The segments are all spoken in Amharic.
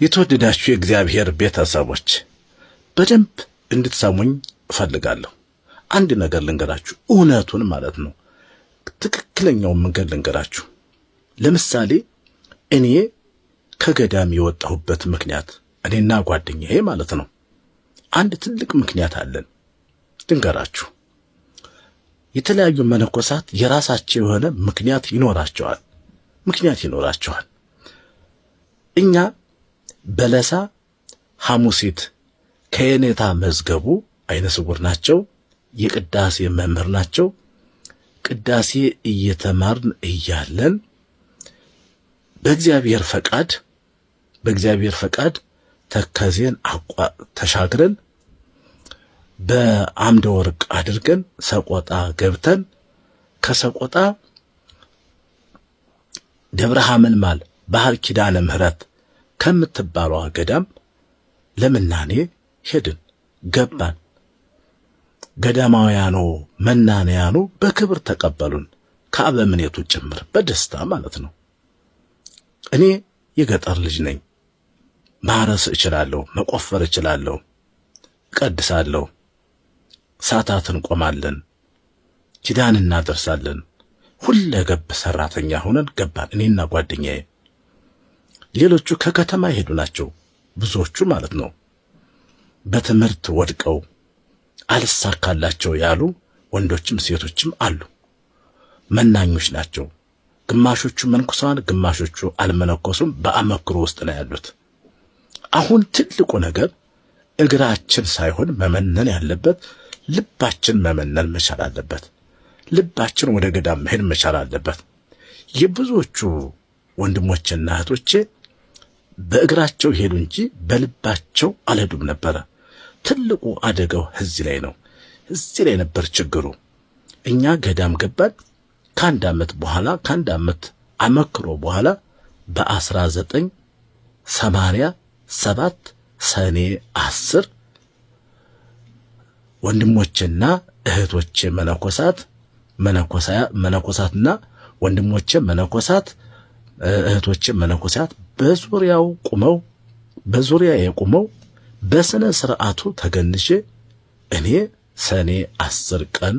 የተወደዳችሁ የእግዚአብሔር ቤተሰቦች በደንብ እንድትሰሙኝ እፈልጋለሁ። አንድ ነገር ልንገራችሁ፣ እውነቱን ማለት ነው። ትክክለኛውን መንገድ ልንገራችሁ። ለምሳሌ እኔ ከገዳም የወጣሁበት ምክንያት እኔና ጓደኛዬ ማለት ነው አንድ ትልቅ ምክንያት አለን። ልንገራችሁ። የተለያዩ መነኮሳት የራሳቸው የሆነ ምክንያት ይኖራቸዋል። እኛ በለሳ ሐሙሲት ከየኔታ መዝገቡ አይነ ስውር ናቸው። የቅዳሴ መምህር ናቸው። ቅዳሴ እየተማርን እያለን በእግዚአብሔር ፈቃድ ተከዜን ተሻግረን በአምደ ወርቅ አድርገን ሰቆጣ ገብተን ከሰቆጣ ደብረ ሐመልማል ባህር ኪዳነ ምህረት ከምትባለው ገዳም ለምናኔ ሄድን፣ ገባን። ገዳማውያኑ መናንያኑ በክብር ተቀበሉን፣ ከአበምኔቱ ጭምር በደስታ ማለት ነው። እኔ የገጠር ልጅ ነኝ። ማረስ እችላለሁ፣ መቆፈር እችላለሁ፣ እቀድሳለሁ፣ ሰዓታትን ቆማለን፣ ኪዳን እናደርሳለን። ሁለገብ ሰራተኛ ሆነን ገባን፣ እኔና ጓደኛዬ። ሌሎቹ ከከተማ የሄዱ ናቸው፣ ብዙዎቹ ማለት ነው። በትምህርት ወድቀው አልሳካላቸው ያሉ ወንዶችም ሴቶችም አሉ። መናኞች ናቸው። ግማሾቹ መንኩሰዋን፣ ግማሾቹ አልመነኮሱም። በአመክሮ ውስጥ ነው ያሉት። አሁን ትልቁ ነገር እግራችን ሳይሆን መመነን ያለበት ልባችን መመነን መቻል አለበት። ልባችን ወደ ገዳም መሄድ መቻል አለበት። የብዙዎቹ ወንድሞችና እህቶቼ በእግራቸው ሄዱ እንጂ በልባቸው አልሄዱም ነበረ። ትልቁ አደጋው እዚህ ላይ ነበር ችግሩ። እኛ ገዳም ገባን። ከአንድ ዓመት አመክሮ በኋላ በ1987 ሰኔ 10 ወንድሞችና እህቶቼ መነኮሳትና ወንድሞቼ መነኮሳት እህቶቼ መነኮሳት በዙሪያዬ ቆመው በስነ ስርዓቱ ተገንሼ እኔ ሰኔ 10 ቀን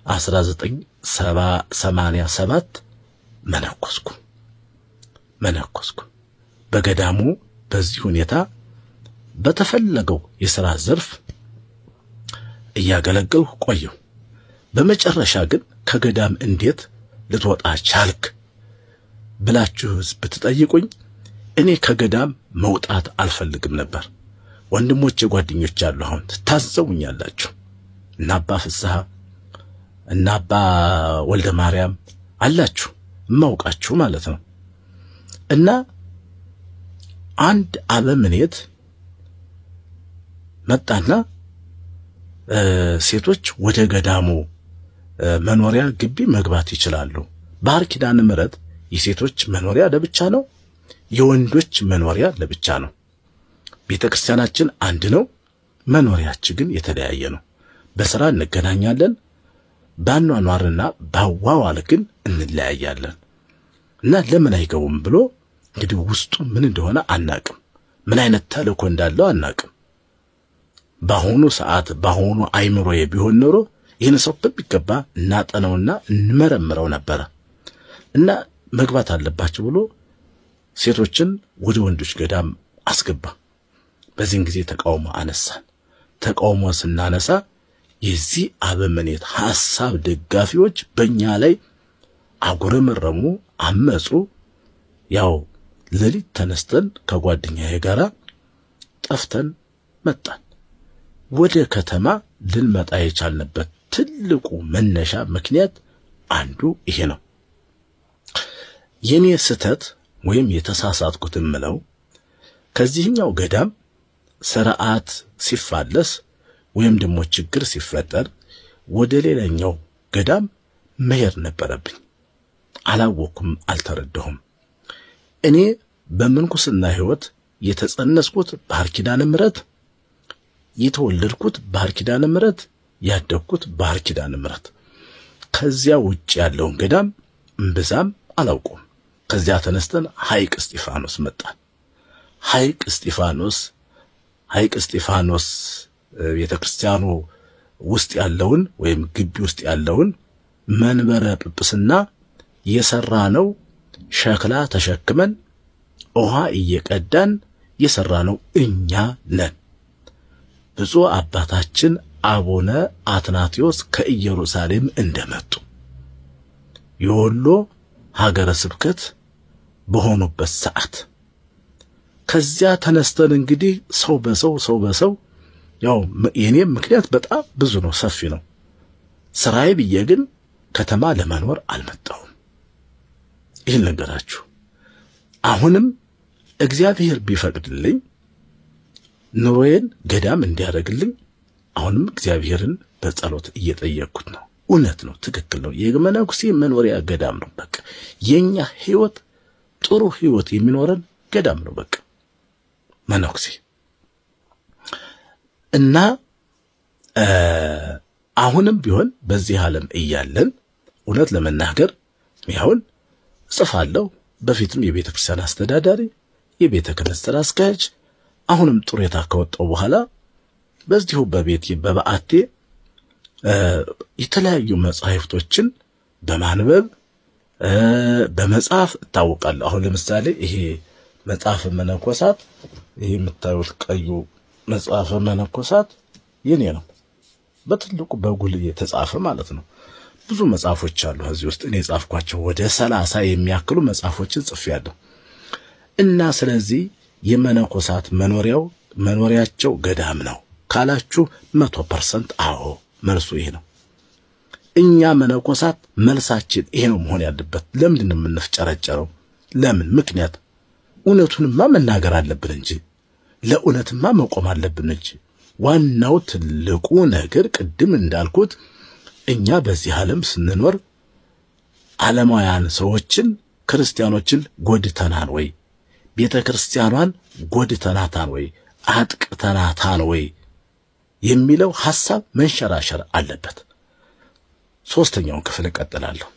1987 መነኮስኩ። በገዳሙ በዚህ ሁኔታ በተፈለገው የሥራ ዘርፍ እያገለገልኩ ቆየሁ። በመጨረሻ ግን ከገዳም እንዴት ልትወጣ ቻልክ ብላችሁ ብትጠይቁኝ እኔ ከገዳም መውጣት አልፈልግም ነበር። ወንድሞቼ ጓደኞች አሉ፣ አሁን ትታዘቡኛላችሁ። እና አባ ፍስሐ እና አባ ወልደ ማርያም አላችሁ፣ እማውቃችሁ ማለት ነው። እና አንድ አበምኔት መጣና ሴቶች ወደ ገዳሙ መኖሪያ ግቢ መግባት ይችላሉ። ባህር ኪዳነ ምህረት የሴቶች መኖሪያ ለብቻ ነው፣ የወንዶች መኖሪያ ለብቻ ነው። ቤተክርስቲያናችን አንድ ነው፣ መኖሪያችን ግን የተለያየ ነው። በስራ እንገናኛለን፣ ባኗኗርና ባዋዋል ግን እንለያያለን። እና ለምን አይገቡም ብሎ እንግዲህ ውስጡ ምን እንደሆነ አናቅም፣ ምን አይነት ተልእኮ እንዳለው አናቅም። በአሁኑ ሰዓት በአሁኑ አይምሮዬ ቢሆን ኖሮ ይህን ሰው በሚገባ እናጠነውና እንመረምረው ነበረ። እና መግባት አለባቸው ብሎ ሴቶችን ወደ ወንዶች ገዳም አስገባ። በዚህን ጊዜ ተቃውሞ አነሳን። ተቃውሞ ስናነሳ የዚህ አበምኔት ሐሳብ ደጋፊዎች በእኛ ላይ አጉረመረሙ፣ አመጹ። ያው ሌሊት ተነስተን ከጓደኛዬ ጋር ጠፍተን መጣን። ወደ ከተማ ልንመጣ የቻልንበት ትልቁ መነሻ ምክንያት አንዱ ይሄ ነው። የኔ ስህተት ወይም የተሳሳትኩት እምለው ከዚህኛው ገዳም ስርዓት ሲፋለስ ወይም ደግሞ ችግር ሲፈጠር ወደ ሌላኛው ገዳም መሄድ ነበረብኝ። አላወኩም፣ አልተረዳሁም። እኔ በምንኩስና ሕይወት የተጸነስኩት ባህር ኪዳነ ምህረት፣ የተወለድኩት ባህር ኪዳነ ምህረት፣ ያደግኩት ባህር ኪዳነ ምህረት። ከዚያ ውጭ ያለውን ገዳም እምብዛም አላውቁም። ከዚያ ተነስተን ሐይቅ እስጢፋኖስ መጣን። ሐይቅ እስጢፋኖስ ቤተክርስቲያኑ ውስጥ ያለውን ወይም ግቢ ውስጥ ያለውን መንበረ ጵጵስና የሰራነው ሸክላ ተሸክመን ውሃ እየቀዳን የሰራነው እኛ ነን። ብፁዕ አባታችን አቡነ አትናቴዎስ ከኢየሩሳሌም እንደመጡ የወሎ ሀገረ ስብከት በሆኑበት ሰዓት ከዚያ ተነስተን እንግዲህ ሰው በሰው ያው የኔም ምክንያት በጣም ብዙ ነው፣ ሰፊ ነው። ስራዬ ብዬ ግን ከተማ ለመኖር አልመጣሁም። ይህን ነገራችሁ። አሁንም እግዚአብሔር ቢፈቅድልኝ ኑሮዬን ገዳም እንዲያደርግልኝ አሁንም እግዚአብሔርን በጸሎት እየጠየቅኩት ነው። እውነት ነው፣ ትክክል ነው። የመነኩሴ መኖሪያ ገዳም ነው። በቃ የኛ ህይወት ጥሩ ህይወት የሚኖረን ገዳም ነው። በቃ መነኩሴ እና አሁንም ቢሆን በዚህ ዓለም እያለን እውነት ለመናገር ይሁን ጽፋለሁ። በፊትም የቤተ ክርስቲያን አስተዳዳሪ፣ የቤተ ክህነት ስራ አስኪያጅ፣ አሁንም ጡረታ ከወጣው በኋላ በዚሁ በቤቴ በበዓቴ የተለያዩ መጻሕፍቶችን በማንበብ በመጻፍ እታወቃለሁ። አሁን ለምሳሌ ይሄ መጽሐፈ መነኮሳት፣ ይሄ የምታዩት ቀዩ መጽሐፈ መነኮሳት የኔ ነው። በትልቁ በጉልህ የተጻፈ ማለት ነው። ብዙ መጽሐፎች አሉ እዚህ ውስጥ እኔ ጻፍኳቸው ወደ 30 የሚያክሉ መጽሐፎችን ጽፌያለሁ። እና ስለዚህ የመነኮሳት መኖሪያቸው ገዳም ነው ካላችሁ 100% አዎ፣ መልሱ ይሄ ነው። እኛ መነኮሳት መልሳችን ይሄ ነው መሆን ያለበት። ለምንድን ነው የምንፍጨረጨረው? ለምን? ምክንያት እውነቱንማ መናገር አለብን እንጂ ለእውነትማ መቆም አለብን እንጂ። ዋናው ትልቁ ነገር ቅድም እንዳልኩት እኛ በዚህ ዓለም ስንኖር ዓለማውያን ሰዎችን ክርስቲያኖችን ጎድተናን ወይ? ቤተ ክርስቲያኗን ጎድተናታን ወይ? አጥቅተናታን ወይ? የሚለው ሐሳብ መንሸራሸር አለበት። ሶስተኛውን ክፍል እቀጥላለሁ።